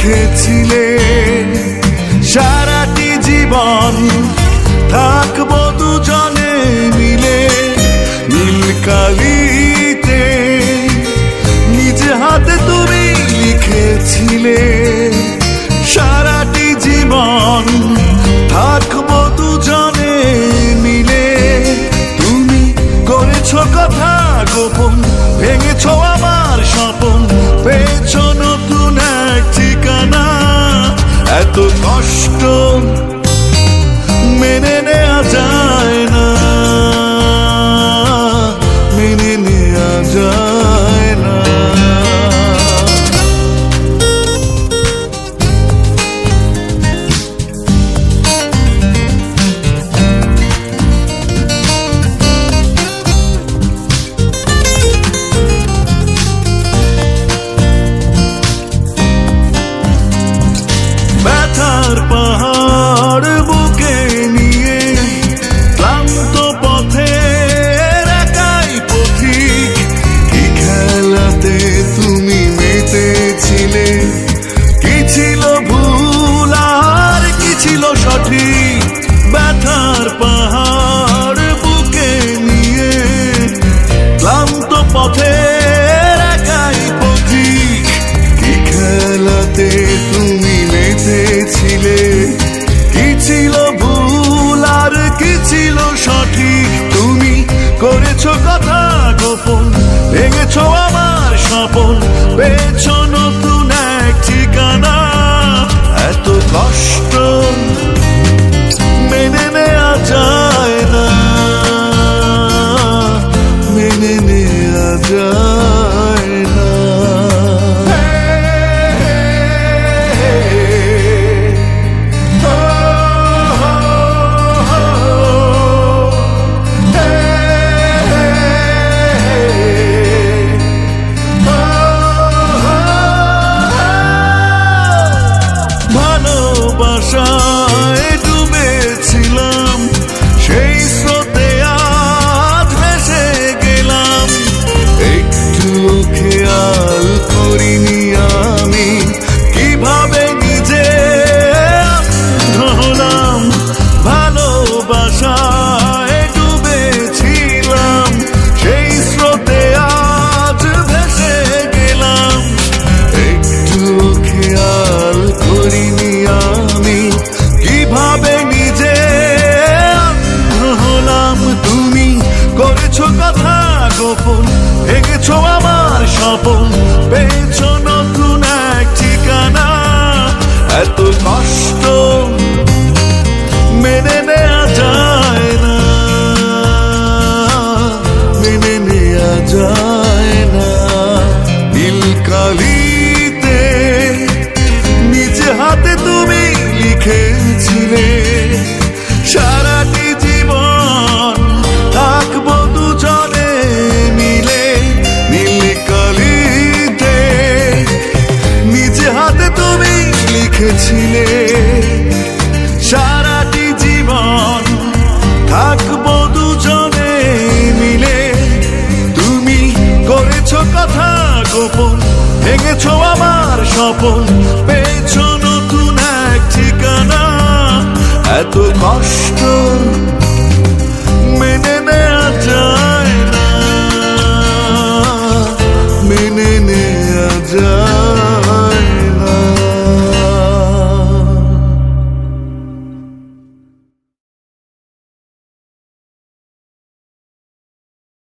লিখেছিলে সারাটি জীবন থাকবো দুজনে মিলে। নীল কালিতে নিজে হাতে তুমি লিখেছিলে সারাটি জীবন থাকবো দুজনে মিলে। তুমি করেছো কথা গোপন, ভেঙেছো আমার স্বপন, পেয়েছো নতুন এক ঠিকানা। এত কষ্ট মেনে নেওয়া যায় না, মেনে নেওয়া যায় না। ব্যথার পাহাড় বুকে নিয়ে ক্লান্ত পথে একাই পথিক। কি খেলাতে তুমি মেতেছিলে, কি ছিল ভুল আর কি ছিল সঠিক। ব্যথার পাহাড় বুকে নিয়ে ক্লান্ত পথে একাই পথিক। কি খেলাতে তুমি মেতেছিলে, কি ছিল ভুল আর কি ছিল সঠিক। তুমি করেছো কথা গোপন, ভেঙেছো আমার স্বপন, পেয়েছো নতুন এক ঠিকানা। এত কষ্ট মেনে নেওয়া যায় না, মেনে নেওয়া যায় না। ভালোবাসায় ডুবেছিলাম, সেই স্রোতে আজ ভেসে গেলাম। একটু খেয়াল করিনি আমি কিভাবে নিজে হলাম। ভালোবাসায় ডুবেছিলাম, সেই স্রোতে আজ ভেসে গেলাম। একটু খেয়াল করিনি আমি কিভাবে নিজে হলাম। তুমি করেছো কথা গোপন, ভেঙেছো আমার স্বপন, পেয়েছো নতুন এক ঠিকানা। এত কষ্ট মেনে নেওয়া যায় না, মেনে নেওয়া যায় না। নীল কালিতে নিজে হাতে তুমি লিখেছিলে সারাটি জীবন থাকবো দুজনে মিলে। নীল কালিতে নিজে হাতে তুমি লিখেছিলে সারাটি জীবন থাকবো দুজনে মিলে। তুমি করেছো কথা গোপন, ভেঙেছো আমার স্বপন, পেয়েছো নতুন এক ঠিকানা। এত কষ্ট